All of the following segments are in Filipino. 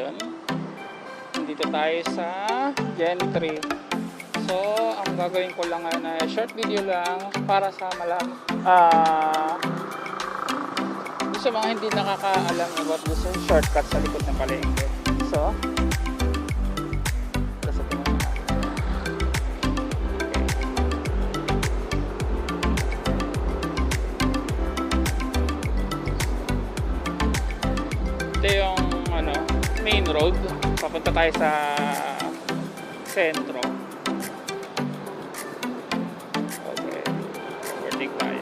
ngayon. Nandito tayo sa Gentry. So, ang gagawin ko lang ngayon ay short video lang para sa sa mga hindi nakakaalam about this shortcut sa likod ng palengke. So, ito yung main road. Papunta tayo sa sentro. Okay, overtake tayo.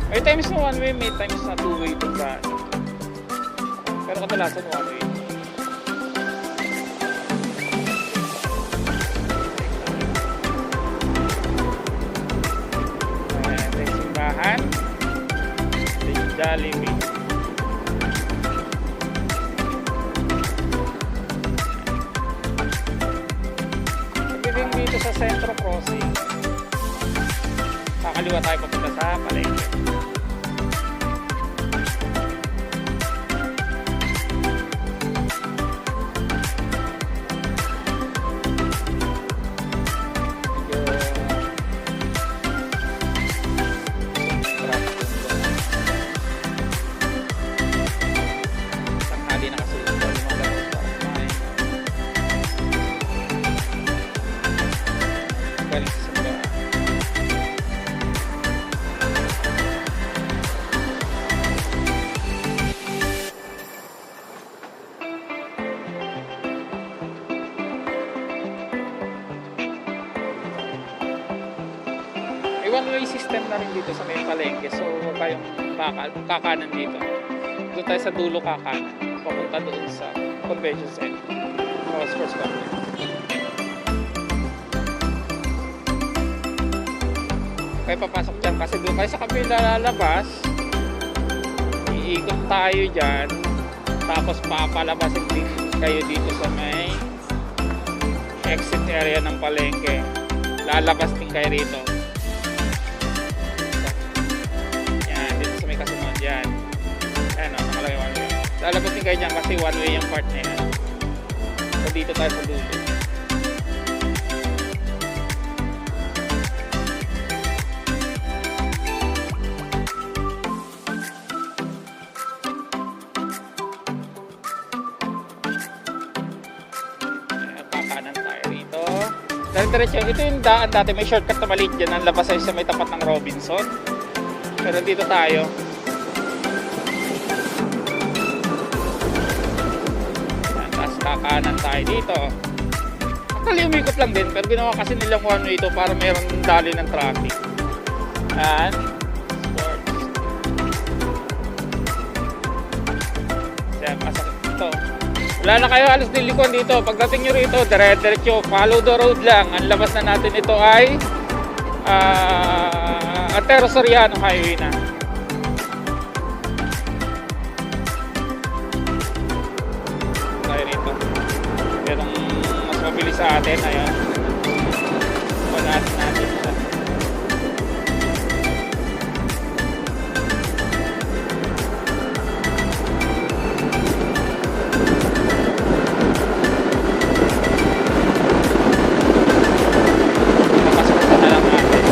May times na one way, may times na two way to ka. Pero kadalasan one way. Ayan, may simbahan. Jollibee. Pagdating dito sa Centro Crossing, kakaliwa tayo papunta sa palengke. May one-way system na rin dito sa may palengke. So, huwag kayong kakanan dito. Doon tayo sa dulo kakanan. Papunta doon sa convention center. Mga sports complex. Kaya papasok dyan kasi doon kayo sa kabila lalabas. Iikot tayo dyan. Tapos papalabasin kayo dito sa may exit area ng palengke. Lalabas din kayo rito. Yan. Ayan o, nakalagay one way. Lalabas din kayo dyan kasi one way yung part na yan. So dito tayo sa dulo. Ayan, kakanan tayo rito. Diretso, ito yung daan dati. May shortcut na maliit dyan. Ang labas ay sa may tapat ng Robinson. Pero dito tayo. Kakanan tayo dito. Actually umikot lang din pero ginawa kasi nilang one way ito para mayroong dali ng traffic. And sports. Diyan, pasok ito. Wala na kayo alas dilikuan dito. Pagdating nyo rito, dire-diretso, follow the road lang. Ang labas na natin ito ay Antero Soriano Highway na. Merong mas mabilis sa atin, ayun. Pag-atin natin siya. Napasok na lang natin.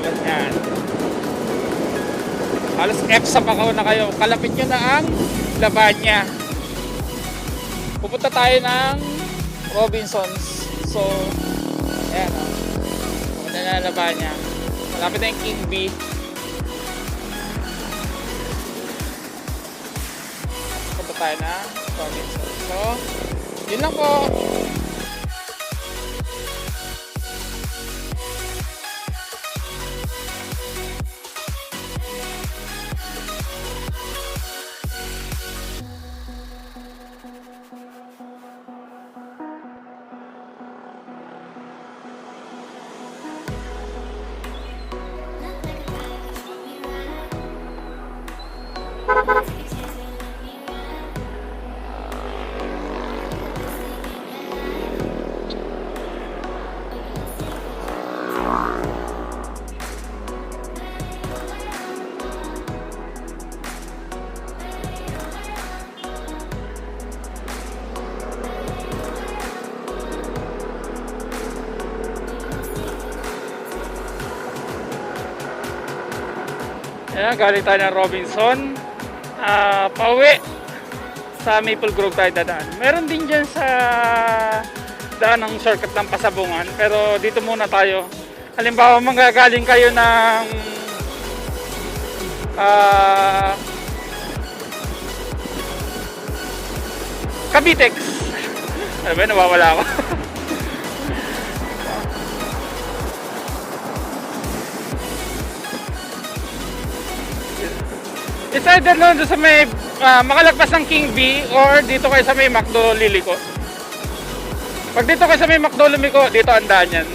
labas niyan. Halos EPSA pa na kayo. Kalapit nyo na ang Lavanya. Pupunta tayo ng Robinsons. So, ayan o. Pupunta na ang Lavanya. Malapit na yung King B. Pupunta tayo ng Robinsons. So, yun lang po. Ayan, galing tayo ng Robinson. Pauwi sa Maple Grove tayo dadaan. Meron din dyan sa daan ng shortcut ng Pasabungan. Pero dito muna tayo. Halimbawa, manggagaling kayo ng Cavitex. Ano ba, nawawala ako. It's either doon sa may makalagpas ng King B or dito kayo sa may McDo Liliko. Pag dito kayo sa may McDo Liliko, dito ang daan yan.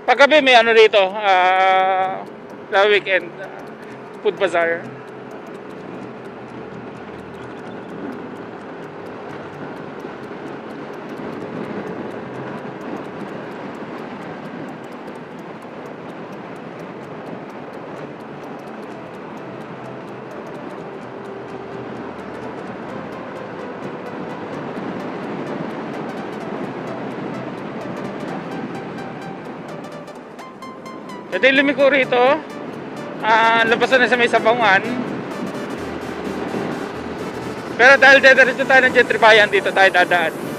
Paggabi may ano rito, la weekend, food bazaar. Ito yung lumiko rito. Labasan na sa may Sabangan. Pero dahil diretso tayo ng Gentrifian, dito tayo dadaan.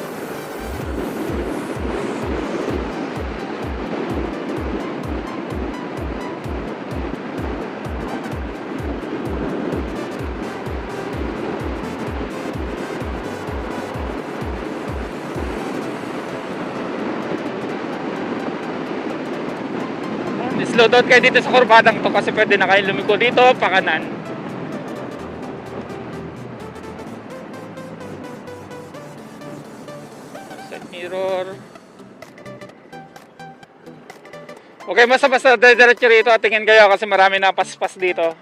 Slow down kayo dito sa kurbadang to kasi pwede na kayo lumiko dito, pakanan. Side mirror. Okay, basta diretso rito at tingin kayo kasi marami na paspas dito.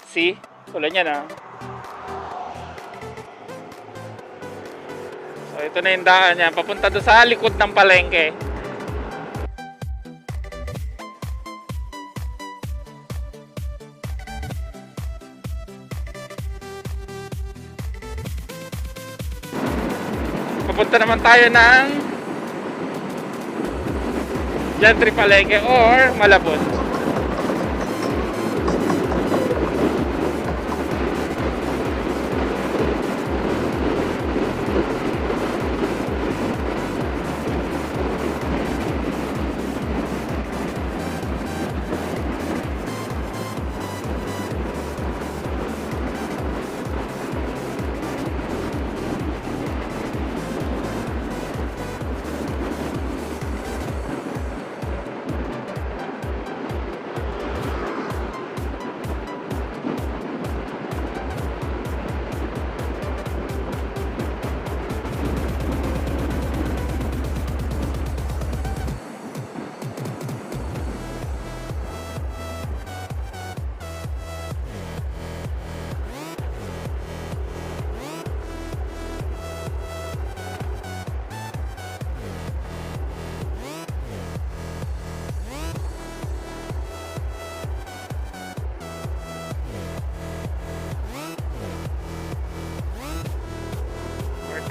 See? Tulad yan ah. So ito na yung daan yan, papunta doon sa likod ng palengke. Papunta naman tayo ng Gentry Palengke or Malabon.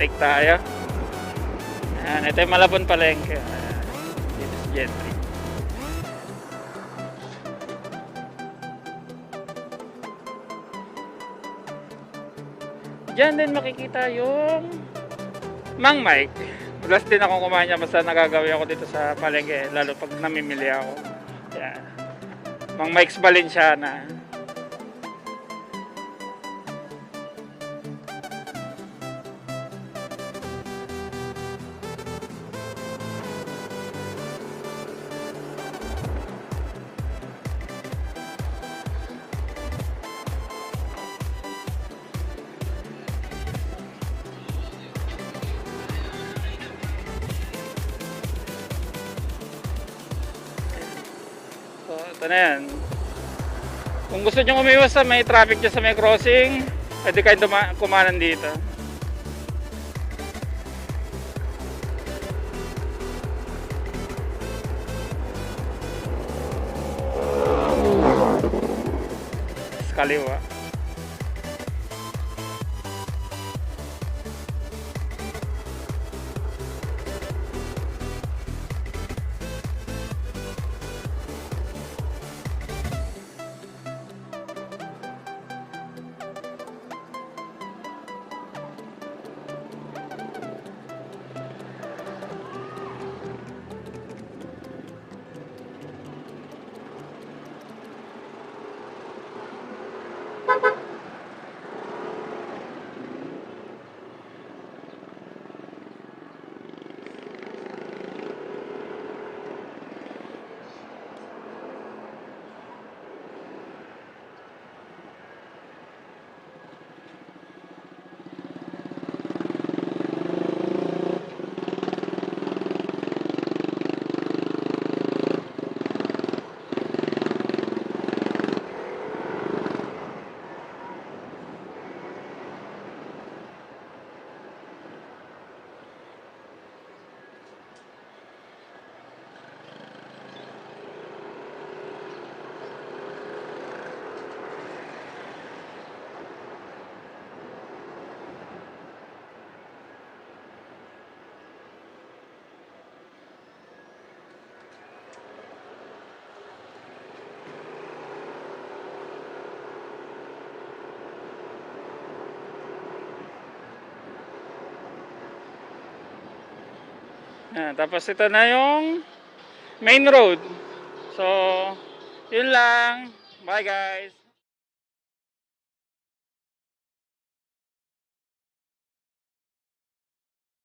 Take tayo. Ayan, ito yung Malabon Palengke. Ayan, dito si Gentry. Diyan din makikita yung Mang Mike. Madalas din akong kumain niya basta nagagawi ako dito sa palengke, lalo pag namimili ako. Ayan. Mang Mike's Valenciana. So, ito na yan. Kung gusto nyo umiwas sa may traffic dyan sa may crossing, pwede kayo kumanan dito. Sa kaliwa. Yan, tapos ito na yung main road. So, yun lang. Bye guys.